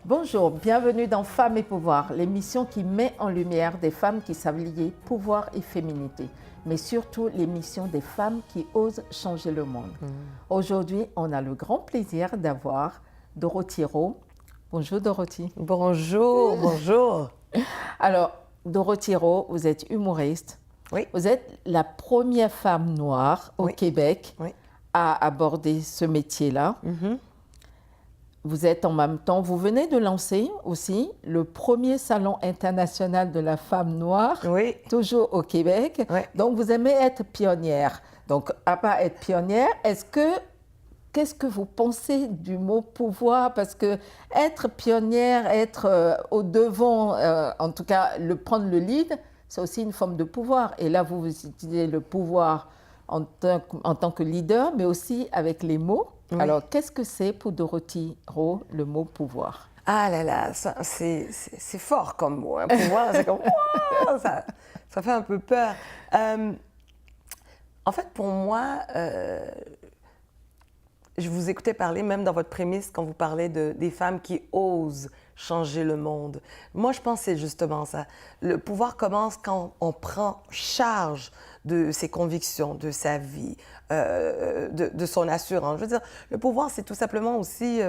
Bonjour, bienvenue dans Femmes et Pouvoir, l'émission qui met en lumière des femmes qui savent lier pouvoir et féminité, mais surtout l'émission des femmes qui osent changer le monde. Aujourd'hui, on a le grand plaisir d'avoir Dorothy Rowe. Bonjour Dorothy. Bonjour, bonjour. Alors, Dorothy Rowe, vous êtes humoriste. Oui. Vous êtes la première femme noire au Québec à aborder ce métier-là. Vous êtes en même temps, vous venez de lancer aussi le premier salon international de la femme noire, toujours au Québec. Donc, vous aimez être pionnière. Donc, à part être pionnière, qu'est-ce que vous pensez du mot pouvoir? Parce que être pionnière, être au devant, en tout cas, prendre le lead, c'est aussi une forme de pouvoir. Et là, vous utilisez le pouvoir en tant que leader, mais aussi avec les mots. Oui. Alors, qu'est-ce que c'est pour Dorothy Rowe, le mot pouvoir? Ah là là, c'est fort comme mot. Hein. Pouvoir, c'est comme wow, ça fait un peu peur. En fait, pour moi, je vous écoutais parler, même dans votre prémisse, quand vous parlez des femmes qui osent changer le monde. Moi, je pense que c'est justement ça. Le pouvoir commence quand on prend charge de ses convictions, de sa vie, de son assurance. Je veux dire, le pouvoir, c'est tout simplement aussi...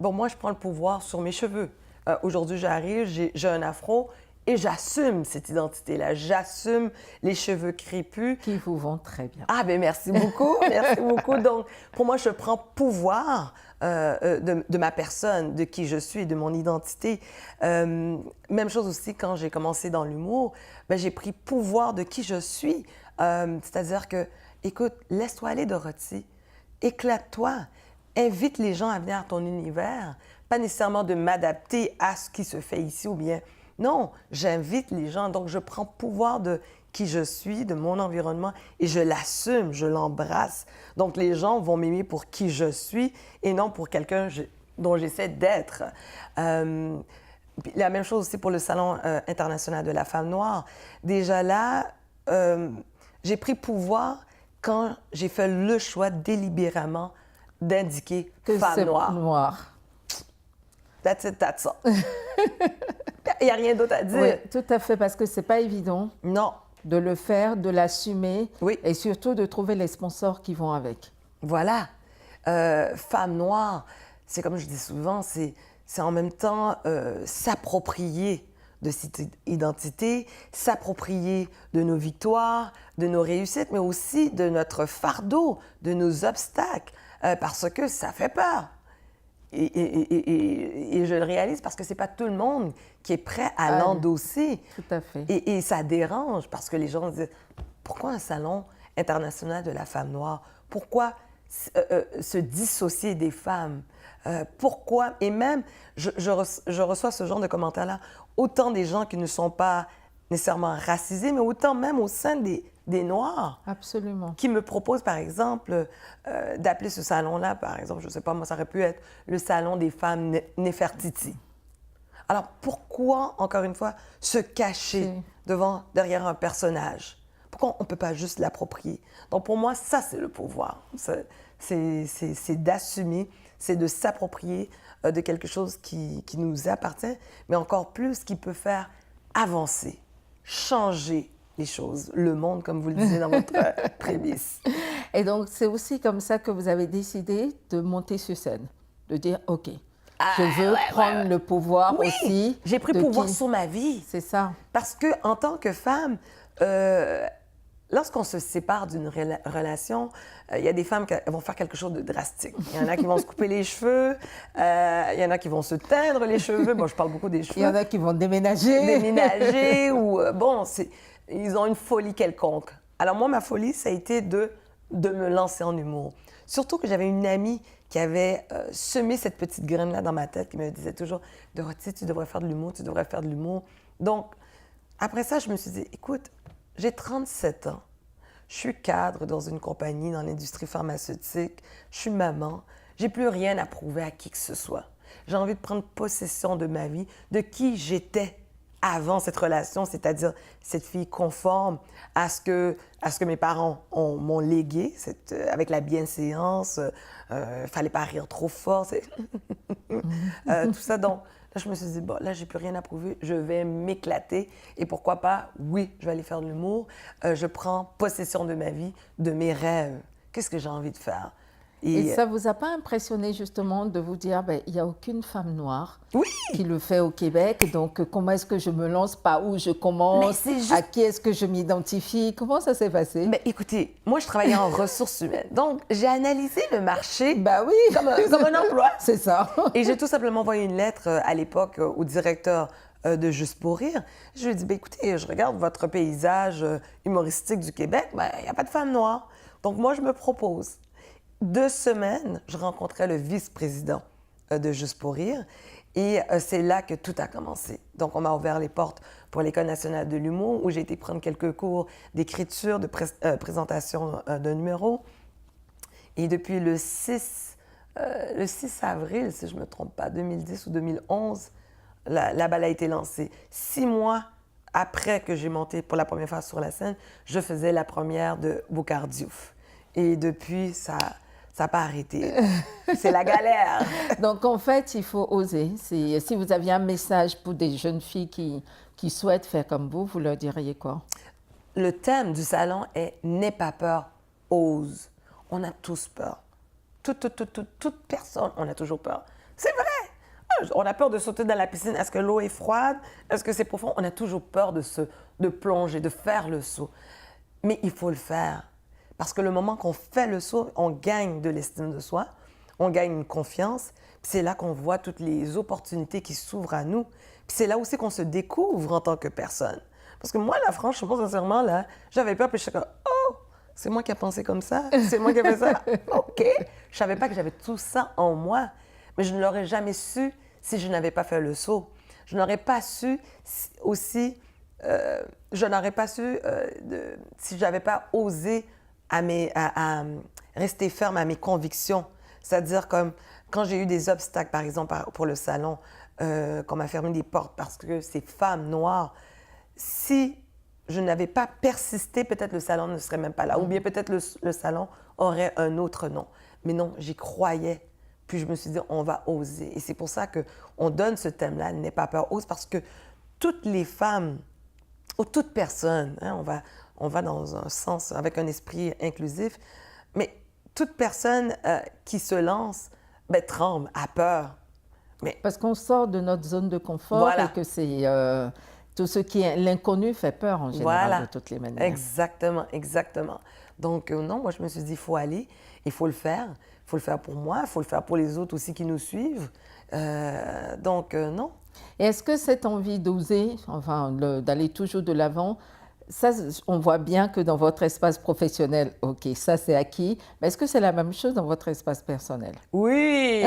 bon, moi, je prends le pouvoir sur mes cheveux. Aujourd'hui, j'arrive, j'ai un afro et j'assume cette identité-là. J'assume les cheveux crépus. Qui vous vont très bien. Ah, bien, merci beaucoup. Merci beaucoup. Donc, pour moi, je prends pouvoir de ma personne, de qui je suis, de mon identité. Même chose aussi quand j'ai commencé dans l'humour, j'ai pris pouvoir de qui je suis. C'est-à-dire que, écoute, laisse-toi aller, Dorothy. Éclate-toi. Invite les gens à venir à ton univers. Pas nécessairement de m'adapter à ce qui se fait ici ou bien... Non, j'invite les gens. Donc, je prends pouvoir de qui je suis, de mon environnement, et je l'assume, je l'embrasse. Donc, les gens vont m'aimer pour qui je suis et non pour quelqu'un dont j'essaie d'être. La même chose aussi pour le Salon international de la femme noire. Déjà là, j'ai pris pouvoir quand j'ai fait le choix délibérément d'indiquer femme noire. That's it, that's all. Il n'y a rien d'autre à dire. Oui, tout à fait, parce que ce n'est pas évident. Non. De le faire, de l'assumer, et surtout de trouver les sponsors qui vont avec. Voilà. Femme noire, c'est comme je dis souvent, c'est en même temps s'approprier de cette identité, s'approprier de nos victoires, de nos réussites, mais aussi de notre fardeau, de nos obstacles, parce que ça fait peur. Et je le réalise parce que c'est pas tout le monde qui est prêt à l'endosser. Tout à fait. Et ça dérange parce que les gens disent « Pourquoi un salon international de la femme noire? Pourquoi se dissocier des femmes? Pourquoi? » Et même, je reçois ce genre de commentaires-là, autant des gens qui ne sont pas nécessairement racisés, mais autant même au sein des Noirs. Absolument. Qui me proposent, par exemple, d'appeler ce salon-là, par exemple, je ne sais pas, moi, ça aurait pu être le salon des femmes Néfertiti. Alors, pourquoi, encore une fois, se cacher derrière un personnage? Pourquoi on ne peut pas juste l'approprier? Donc, pour moi, ça, c'est le pouvoir. C'est d'assumer, c'est de s'approprier de quelque chose qui nous appartient, mais encore plus qui peut faire avancer, changer les choses, le monde, comme vous le disiez dans votre prémisse. Et donc, c'est aussi comme ça que vous avez décidé de monter sur scène, de dire, OK, je veux prendre le pouvoir aussi. J'ai pris pouvoir sur ma vie. C'est ça. Parce que en tant que femme, lorsqu'on se sépare d'une relation, il y a des femmes qui vont faire quelque chose de drastique. Il y en a qui vont se couper les cheveux, il y en a qui vont se teindre les cheveux. Bon, je parle beaucoup des cheveux. Il y en a qui vont déménager. Déménager ou... bon, ils ont une folie quelconque. Alors moi, ma folie, ça a été de me lancer en humour. Surtout que j'avais une amie qui avait semé cette petite graine-là dans ma tête, qui me disait toujours « Dorothy, tu devrais faire de l'humour, tu devrais faire de l'humour. » Donc, après ça, je me suis dit « Écoute, j'ai 37 ans. Je suis cadre dans une compagnie dans l'industrie pharmaceutique. Je suis maman. J'ai plus rien à prouver à qui que ce soit. J'ai envie de prendre possession de ma vie, de qui j'étais avant cette relation, c'est-à-dire cette fille conforme à ce que mes parents m'ont légué, avec la bienséance, fallait pas rire trop fort, tout ça. Donc, Là, je me suis dit, bon, là, j'ai plus rien à prouver, je vais m'éclater. Et pourquoi pas, oui, je vais aller faire de l'humour. Je prends possession de ma vie, de mes rêves. Qu'est-ce que j'ai envie de faire? Et ça ne vous a pas impressionné justement de vous dire, ben, il n'y a aucune femme noire qui le fait au Québec, donc comment est-ce que je me lance, par où je commence, à qui est-ce que je m'identifie? Comment ça s'est passé? Mais écoutez, moi je travaillais en ressources humaines, donc j'ai analysé le marché comme un emploi. C'est ça. Et j'ai tout simplement envoyé une lettre à l'époque au directeur de Juste pour rire. Je lui ai dit, ben, écoutez, je regarde votre paysage humoristique du Québec, ben, il n'y a pas de femmes noires. Donc moi je me propose. 2 semaines, je rencontrais le vice-président de Juste pour rire et c'est là que tout a commencé. Donc, on m'a ouvert les portes pour l'École nationale de l'humour où j'ai été prendre quelques cours d'écriture, de présentation d'un numéro. Et depuis le 6 avril, si je ne me trompe pas, 2010 ou 2011, la balle a été lancée. 6 mois après que j'ai monté pour la première fois sur la scène, je faisais la première de Boucard Diouf. Et depuis, ça n'a pas arrêté. C'est la galère. Donc, en fait, il faut oser. Si vous aviez un message pour des jeunes filles qui souhaitent faire comme vous leur diriez quoi? Le thème du salon est « N'aie pas peur, ose ». On a tous peur. Toute personne, on a toujours peur. C'est vrai! On a peur de sauter dans la piscine. Est-ce que l'eau est froide? Est-ce que c'est profond? On a toujours peur de plonger, de faire le saut. Mais il faut le faire. Parce que le moment qu'on fait le saut, on gagne de l'estime de soi, on gagne une confiance, puis c'est là qu'on voit toutes les opportunités qui s'ouvrent à nous. Puis c'est là aussi qu'on se découvre en tant que personne. Parce que moi, là, franchement, sincèrement, là, j'avais peur, puis je suis comme, oh, c'est moi qui ai pensé comme ça, c'est moi qui ai fait ça, OK. Je savais pas que j'avais tout ça en moi, mais je ne l'aurais jamais su si je n'avais pas fait le saut. Je n'aurais pas su aussi, je n'aurais pas su si je n'avais pas osé à rester ferme à mes convictions. C'est-à-dire comme quand j'ai eu des obstacles, par exemple, pour le salon, qu'on m'a fermé des portes parce que ces femmes noires, si je n'avais pas persisté, peut-être le salon ne serait même pas là. Ou bien peut-être le salon aurait un autre nom. Mais non, j'y croyais. Puis je me suis dit, on va oser. Et c'est pour ça qu'on donne ce thème-là, N'aie pas peur, ose, parce que toutes les femmes, ou toute personne, hein, on va dans un sens, avec un esprit inclusif, mais toute personne qui se lance, ben, tremble, a peur. Mais... Parce qu'on sort de notre zone de confort et que c'est... tout ce qui est l'inconnu fait peur en général, de toutes les manières. Exactement, exactement. Donc non, moi je me suis dit, il faut aller, il faut le faire. Il faut le faire pour moi, il faut le faire pour les autres aussi qui nous suivent. Donc non. Et est-ce que cette envie d'oser, enfin d'aller toujours de l'avant, ça, on voit bien que dans votre espace professionnel, OK, ça c'est acquis, mais est-ce que c'est la même chose dans votre espace personnel? Oui!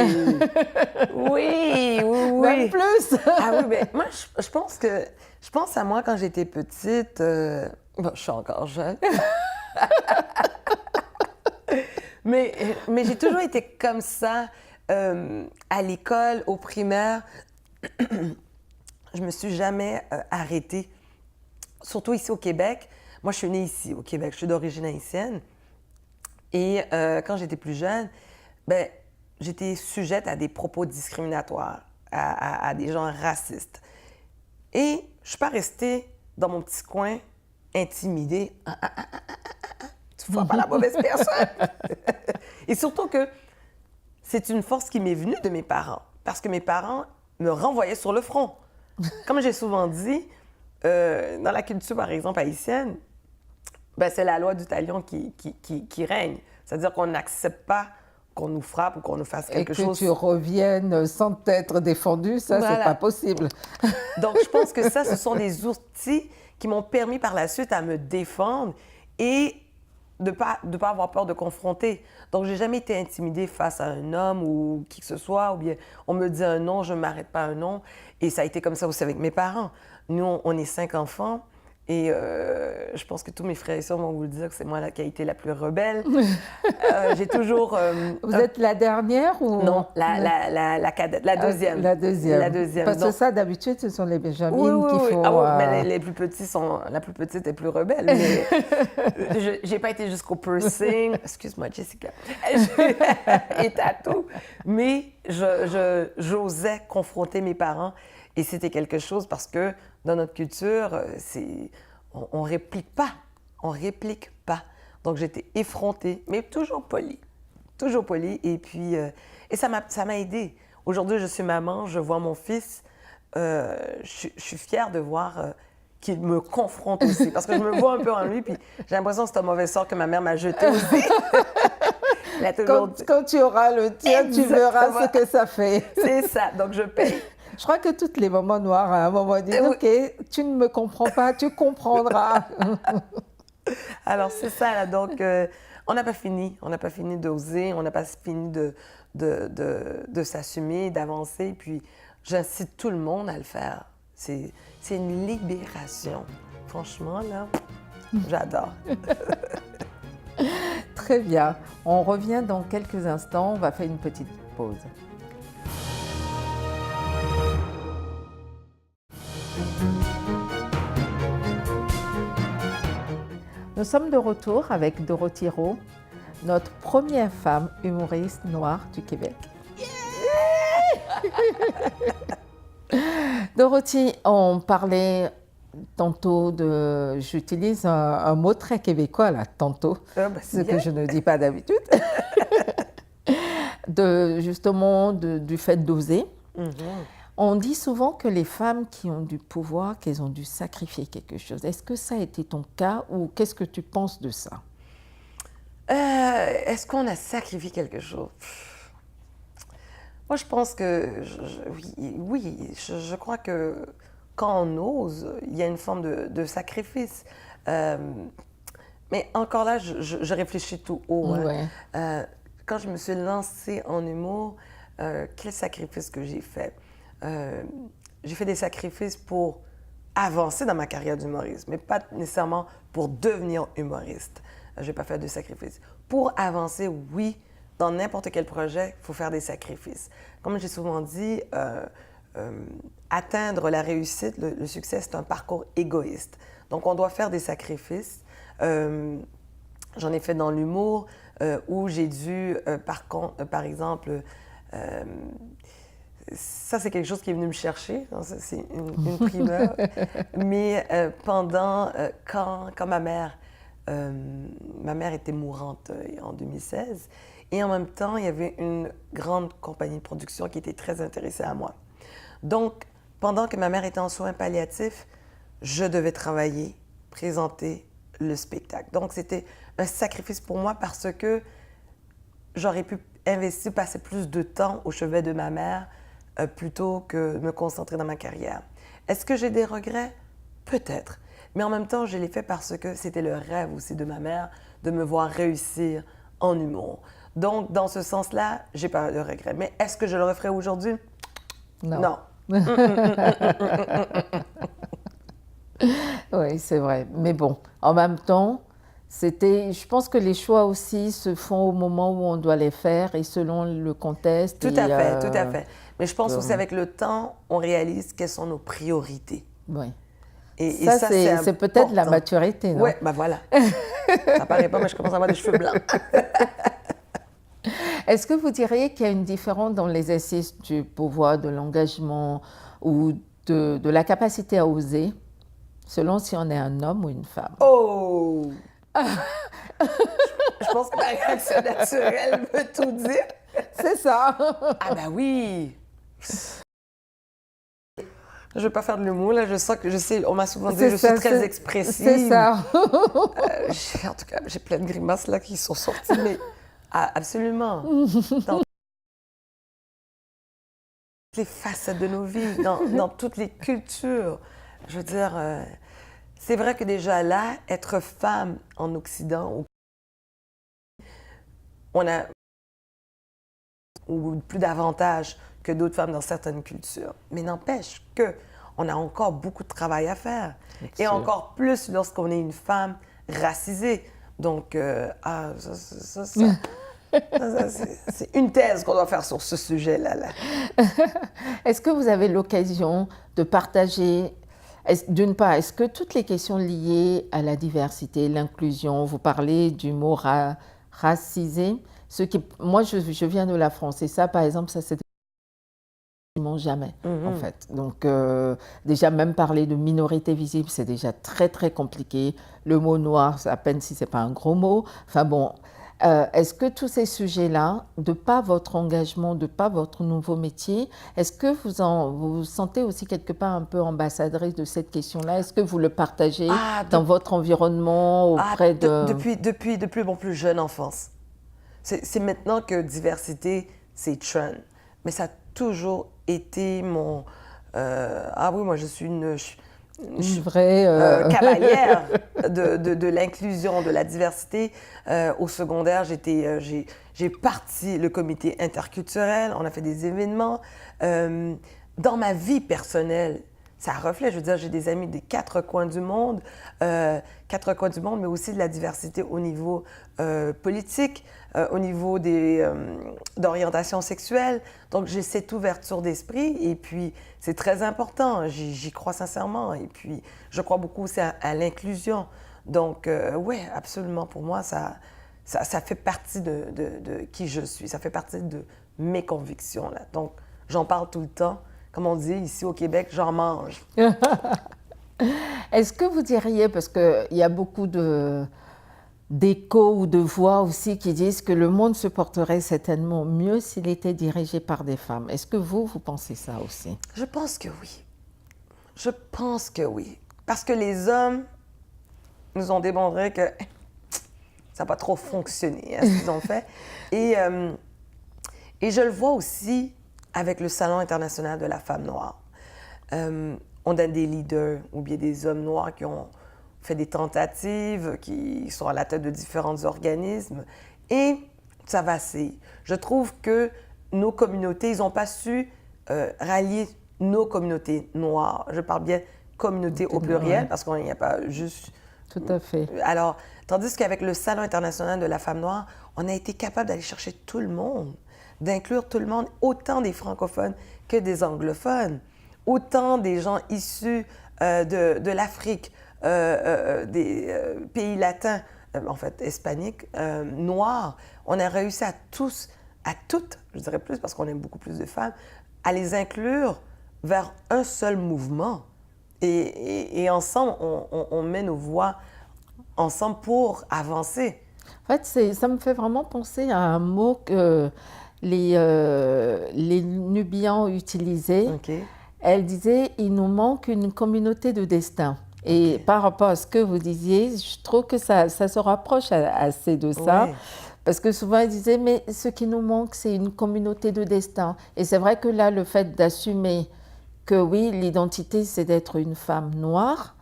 oui! Même plus! Ah oui, mais moi, je pense à moi quand j'étais petite. Bon, je suis encore jeune. mais j'ai toujours été comme ça à l'école, au primaire. Je me suis jamais arrêtée. Surtout ici au Québec. Moi, je suis née ici, au Québec. Je suis d'origine haïtienne. Et quand j'étais plus jeune, ben, j'étais sujette à des propos discriminatoires, à des gens racistes. Et je ne suis pas restée dans mon petit coin, intimidée. Tu ne vois pas la mauvaise personne. Et surtout que c'est une force qui m'est venue de mes parents. Parce que mes parents me renvoyaient sur le front. Comme j'ai souvent dit, dans la culture, par exemple, haïtienne, ben, c'est la loi du talion qui règne. C'est-à-dire qu'on n'accepte pas qu'on nous frappe ou qu'on nous fasse quelque chose. Et que tu reviennes sans t'être défendu, ça, c'est pas possible. Donc, je pense que ça, ce sont des outils qui m'ont permis par la suite à me défendre et de pas avoir peur de confronter. Donc, j'ai jamais été intimidée face à un homme ou qui que ce soit, ou bien on me dit un non, je ne m'arrête pas à un non. Et ça a été comme ça aussi avec mes parents. Nous, on est 5 enfants. Et je pense que tous mes frères et sœurs vont vous le dire que c'est moi qui a été la plus rebelle. J'ai toujours... Vous êtes la dernière ou... Non, la cadette, la deuxième. La deuxième. La deuxième. Parce que ça, d'habitude, ce sont les benjamines qui font... Ah oui, mais les plus petits sont... La plus petite est plus rebelle. Mais j'ai pas été jusqu'au piercing. Excuse-moi, Jessica. Et tatou. Mais j'osais confronter mes parents et c'était quelque chose parce que dans notre culture, on réplique pas. On réplique pas. Donc, j'étais effrontée, mais toujours polie. Toujours polie. Et puis, et ça m'a aidée. Aujourd'hui, je suis maman, je vois mon fils. Je suis fière de voir qu'il me confronte aussi. Parce que je me vois un peu en lui, puis j'ai l'impression que c'est un mauvais sort que ma mère m'a jeté aussi. Quand tu auras le tien, tu verras ce que ça fait. C'est ça, donc je paye. Je crois que toutes les mamans noires, à un moment, disent « Ok, tu ne me comprends pas, tu comprendras. » Alors, c'est ça, là. Donc, on n'a pas fini. On n'a pas fini d'oser, on n'a pas fini de s'assumer, d'avancer. Puis, j'incite tout le monde à le faire. C'est une libération. Franchement, là, j'adore. Très bien. On revient dans quelques instants. On va faire une petite pause. Nous sommes de retour avec Dorothy Rowe, notre première femme humoriste noire du Québec. Dorothy, on parlait tantôt de... J'utilise un mot très québécois, là, tantôt, ce que je ne dis pas d'habitude, justement du fait d'oser. On dit souvent que les femmes qui ont du pouvoir, qu'elles ont dû sacrifier quelque chose. Est-ce que ça a été ton cas ou qu'est-ce que tu penses de ça? Est-ce qu'on a sacrifié quelque chose? Moi, je pense que, oui, je crois que quand on ose, il y a une forme de sacrifice. Mais encore là, je réfléchis tout haut. Ouais. Quand je me suis lancée en humour, quel sacrifice que j'ai fait? J'ai fait des sacrifices pour avancer dans ma carrière d'humoriste, mais pas nécessairement pour devenir humoriste. Je n'ai pas fait de sacrifices. Pour avancer, oui, dans n'importe quel projet, il faut faire des sacrifices. Comme j'ai souvent dit, atteindre la réussite, le succès, c'est un parcours égoïste. Donc, on doit faire des sacrifices. J'en ai fait dans l'humour, où j'ai dû, par exemple, ça, c'est quelque chose qui est venu me chercher, c'est une primeur. Mais quand ma mère était mourante en 2016, et en même temps, il y avait une grande compagnie de production qui était très intéressée à moi. Donc, pendant que ma mère était en soins palliatifs, je devais travailler, présenter le spectacle. Donc, c'était un sacrifice pour moi parce que j'aurais pu investir, passer plus de temps au chevet de ma mère plutôt que me concentrer dans ma carrière. Est-ce que j'ai des regrets? Peut-être. Mais en même temps, je l'ai fait parce que c'était le rêve aussi de ma mère de me voir réussir en humour. Donc, dans ce sens-là, j'ai pas de regrets. Mais est-ce que je le referais aujourd'hui? Non. Oui, c'est vrai. Mais bon, en même temps, je pense que les choix aussi se font au moment où on doit les faire et selon le contexte. Tout à fait. Mais je pense aussi avec le temps, on réalise quelles sont nos priorités. Oui. Et ça c'est peut-être la maturité, non? Oui, ben voilà. Ça paraît pas, mais je commence à avoir des cheveux blancs. Est-ce que vous diriez qu'il y a une différence dans l'exercice du pouvoir, de l'engagement ou de la capacité à oser, selon si on est un homme ou une femme? Oh! Je pense que ma réaction naturelle veut tout dire. C'est ça. Ah ben oui! Je ne veux pas faire de l'humour, là. Je sens que, on m'a souvent dit que je suis très expressive. C'est ça. En tout cas, j'ai plein de grimaces là qui sont sorties, mais absolument. Dans toutes les facettes de nos vies, dans toutes les cultures. Je veux dire, c'est vrai que déjà là, être femme en Occident, on a plus d'avantages que d'autres femmes dans certaines cultures. Mais n'empêche qu'on a encore beaucoup de travail à faire. Et encore plus lorsqu'on est une femme racisée. Donc, c'est une thèse qu'on doit faire sur ce sujet-là. Est-ce que vous avez l'occasion de partager, d'une part, est-ce que toutes les questions liées à la diversité, l'inclusion, vous parlez du mot racisé, moi je viens de la France et ça par exemple, ça c'était jamais, en fait. Donc, déjà, même parler de minorité visible, c'est déjà très, très compliqué. Le mot noir, à peine si ce n'est pas un gros mot. Enfin bon, est-ce que tous ces sujets-là, de par votre engagement, de par votre nouveau métier, est-ce que vous vous sentez aussi quelque part un peu ambassadrice de cette question-là? Est-ce que vous le partagez dans votre environnement, auprès de... Depuis mon plus jeune enfance. C'est maintenant que diversité, c'est trend. Mais ça a toujours été mon... ah oui, moi, je suis une vraie... cavalière de l'inclusion, de la diversité. Au secondaire, j'ai parti le comité interculturel, on a fait des événements. Dans ma vie personnelle, ça reflète, je veux dire, j'ai des amis des quatre coins du monde, mais aussi de la diversité au niveau politique, au niveau d'orientation sexuelle. Donc, j'ai cette ouverture d'esprit et puis c'est très important, j'y crois sincèrement. Et puis, je crois beaucoup aussi à l'inclusion. Donc, oui, absolument, pour moi, ça fait partie de qui je suis, ça fait partie de mes convictions, là. Donc, j'en parle tout le temps. Comme on dit ici au Québec, j'en mange. Est-ce que vous diriez, parce qu'il y a beaucoup d'échos ou de voix aussi qui disent que le monde se porterait certainement mieux s'il était dirigé par des femmes. Est-ce que vous pensez ça aussi? Je pense que oui. Je pense que oui. Parce que les hommes nous ont démontré que ça n'a pas trop fonctionné, ce qu'ils ont fait. Et je le vois aussi avec le Salon international de la femme noire. On a des leaders ou bien des hommes noirs qui ont fait des tentatives, qui sont à la tête de différents organismes et ça vacille. Je trouve que nos communautés, ils n'ont pas su rallier nos communautés noires. Je parle bien communauté au pluriel parce qu'il n'y a pas juste... Tout à fait. Alors, tandis qu'avec le Salon international de la femme noire, on a été capable d'aller chercher tout le monde, d'inclure tout le monde, autant des francophones que des anglophones, autant des gens issus de l'Afrique, des pays latins, en fait hispaniques, noirs. On a réussi à tous, à toutes, je dirais plus parce qu'on aime beaucoup plus de femmes, à les inclure vers un seul mouvement. Et ensemble, on met nos voix ensemble pour avancer. En fait, ça me fait vraiment penser à un mot que les Nubians utilisaient. Okay. Elle disait « il nous manque une communauté de destin ». Et par rapport à ce que vous disiez, je trouve que ça se rapproche assez de ça. Oui. Parce que souvent, elle disait « mais ce qui nous manque, c'est une communauté de destin ». Et c'est vrai que là, le fait d'assumer que oui, l'identité, c'est d'être une femme noire,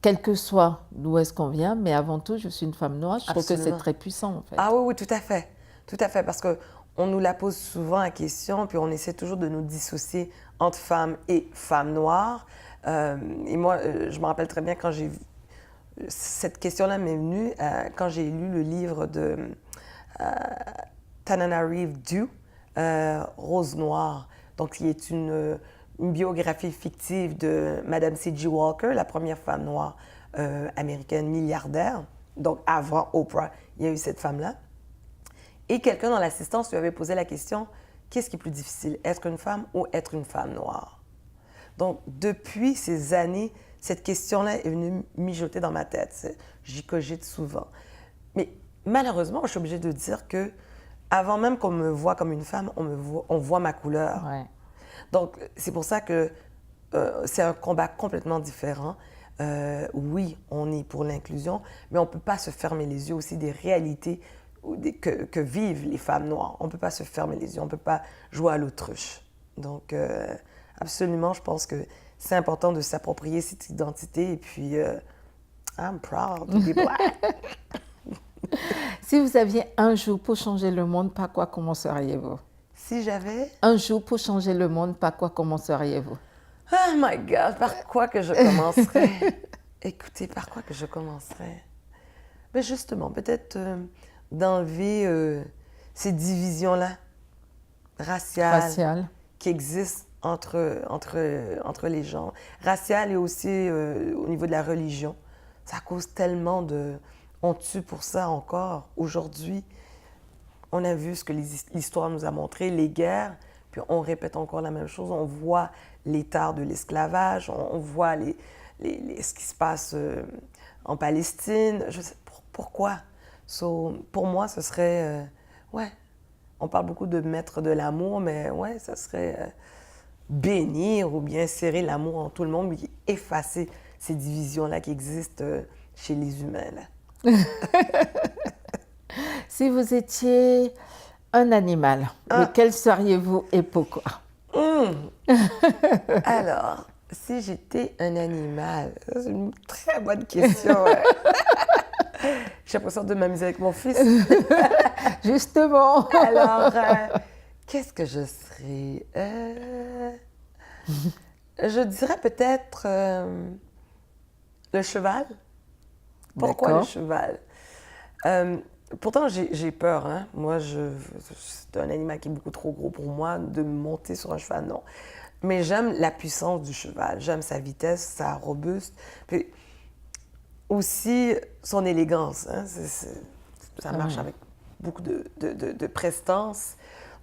quel que soit d'où est-ce qu'on vient, mais avant tout, je suis une femme noire, je trouve que c'est très puissant, en fait. Ah oui, oui, tout à fait. Tout à fait, parce qu'on nous la pose souvent la question, puis on essaie toujours de nous dissocier entre femmes et femmes noires. Et moi, je me rappelle très bien quand j'ai vu... Cette question-là m'est venue quand j'ai lu le livre de Tananarive Due, Rose Noire, donc qui est une biographie fictive de Madame C.G. Walker, la première femme noire américaine milliardaire. Donc avant Oprah, il y a eu cette femme-là. Et quelqu'un dans l'assistance lui avait posé la question, qu'est-ce qui est plus difficile, être une femme ou être une femme noire? Donc depuis ces années, cette question-là est venue mijoter dans ma tête. J'y cogite souvent. Mais malheureusement, je suis obligée de dire que avant même qu'on me voie comme une femme, on voit ma couleur. Ouais. Donc, c'est pour ça que c'est un combat complètement différent. Oui, on est pour l'inclusion, mais on ne peut pas se fermer les yeux aussi des réalités que vivent les femmes noires. On ne peut pas se fermer les yeux, on ne peut pas jouer à l'autruche. Donc, absolument, je pense que c'est important de s'approprier cette identité et puis, I'm proud to be black. Si vous aviez un jour pour changer le monde, par quoi commenceriez-vous? Si j'avais... Un jour pour changer le monde, par quoi commenceriez-vous? Oh my God, par quoi que je commencerais? Écoutez, par quoi que je commencerais? Mais justement, peut-être d'enlever ces divisions-là raciales qui existent entre les gens. Raciales et aussi au niveau de la religion. Ça cause tellement de... On tue pour ça encore aujourd'hui. On a vu ce que l'histoire nous a montré, les guerres, puis on répète encore la même chose. On voit l'état de l'esclavage, on voit ce qui se passe en Palestine. Je sais pourquoi. Pour moi, ce serait... ouais, on parle beaucoup de mettre de l'amour, mais ouais, ça serait bénir ou bien serrer l'amour en tout le monde, puis effacer ces divisions-là qui existent chez les humains, là. Si vous étiez un animal, lequel seriez-vous et pourquoi? Alors, si j'étais un animal, c'est une très bonne question. Ouais. J'ai l'impression de m'amuser avec mon fils. Justement. Alors, qu'est-ce que je serais? Je dirais peut-être le cheval. Pourquoi le cheval? Pourtant, j'ai peur. Hein? Moi, c'est un animal qui est beaucoup trop gros pour moi. De monter sur un cheval, non. Mais j'aime la puissance du cheval. J'aime sa vitesse, sa robuste. Puis aussi, son élégance. Hein? Ça marche avec beaucoup de prestance.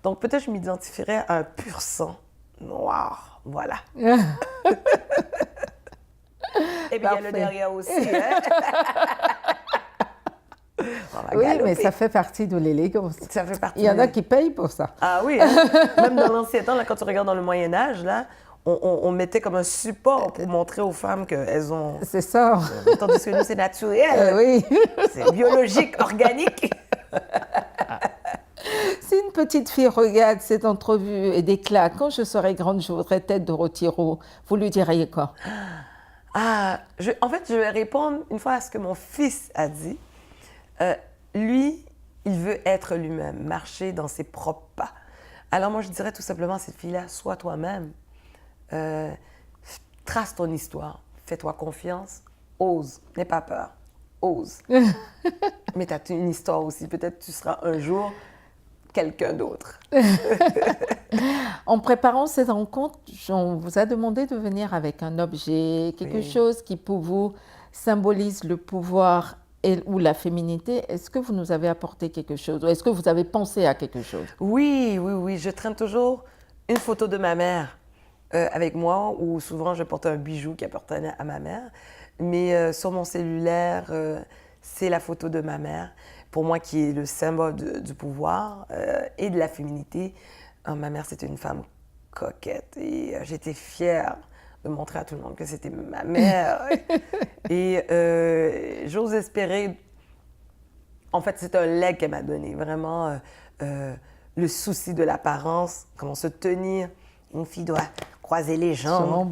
Donc, peut-être je m'identifierais à un pur sang noir. Voilà. Et puis, il y a le derrière aussi. Hein? Oui, mais ça fait partie de l'élégance. Ça fait partie. Il y en a qui payent pour ça. Ah oui, hein? Même dans l'ancien temps, là, quand tu regardes dans le Moyen-Âge, là, on mettait comme un support pour montrer aux femmes qu'elles ont... C'est ça. Tandis que nous, c'est naturel. Oui. C'est biologique, organique. Si une petite fille regarde cette entrevue et déclare « Quand je serai grande, je voudrais être Dorothy Rowe », vous lui diriez quoi? En fait, je vais répondre une fois à ce que mon fils a dit. Lui, il veut être lui-même, marcher dans ses propres pas. Alors moi, je dirais tout simplement à cette fille-là, sois toi-même. Trace ton histoire, fais-toi confiance, ose, n'aie pas peur, ose. Mais tu as une histoire aussi, peut-être tu seras un jour quelqu'un d'autre. En préparant cette rencontre, on vous a demandé de venir avec un objet, quelque chose qui pour vous symbolise le pouvoir ou la féminité. Est-ce que vous nous avez apporté quelque chose? Ou est-ce que vous avez pensé à quelque chose? Oui. Je traîne toujours une photo de ma mère avec moi, ou souvent je porte un bijou qui appartenait à ma mère. Mais sur mon cellulaire, c'est la photo de ma mère, pour moi qui est le symbole du pouvoir et de la féminité. Ma mère, c'était une femme coquette et j'étais fière de montrer à tout le monde que c'était ma mère. Et j'ose espérer... En fait, c'est un legs qu'elle m'a donné, vraiment le souci de l'apparence, comment se tenir. Une fille doit croiser les jambes.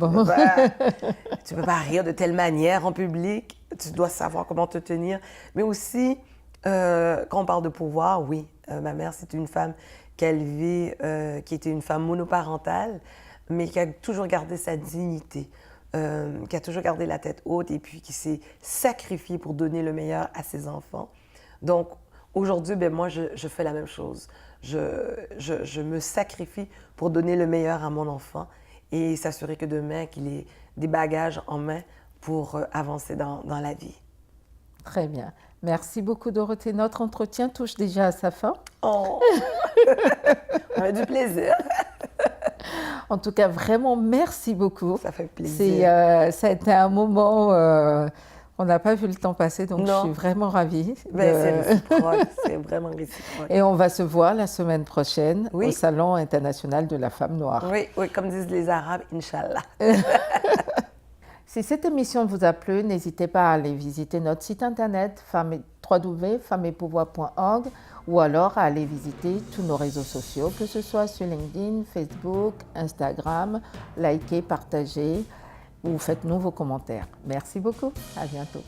Tu peux pas rire de telle manière en public. Tu dois savoir comment te tenir. Mais aussi, quand on parle de pouvoir, oui, ma mère, c'est une femme qui était une femme monoparentale, mais qui a toujours gardé sa dignité, qui a toujours gardé la tête haute et puis qui s'est sacrifiée pour donner le meilleur à ses enfants. Donc, aujourd'hui, moi, je fais la même chose. Je me sacrifie pour donner le meilleur à mon enfant et s'assurer que demain, qu'il ait des bagages en main pour avancer dans la vie. Très bien. Merci beaucoup, Dorothée. Notre entretien touche déjà à sa fin. Oh! On a du plaisir. En tout cas, vraiment, merci beaucoup. Ça fait plaisir. Ça a été un moment, on n'a pas vu le temps passer, donc je suis vraiment ravie. C'est réciproque, c'est vraiment réciproque. Et on va se voir la semaine prochaine au Salon international de la femme noire. Oui, comme disent les Arabes, Inch'Allah. Si cette émission vous a plu, n'hésitez pas à aller visiter notre site internet www.femmeetpouvoir.org ou alors à aller visiter tous nos réseaux sociaux, que ce soit sur LinkedIn, Facebook, Instagram. Likez, partagez ou faites-nous vos commentaires. Merci beaucoup. À bientôt.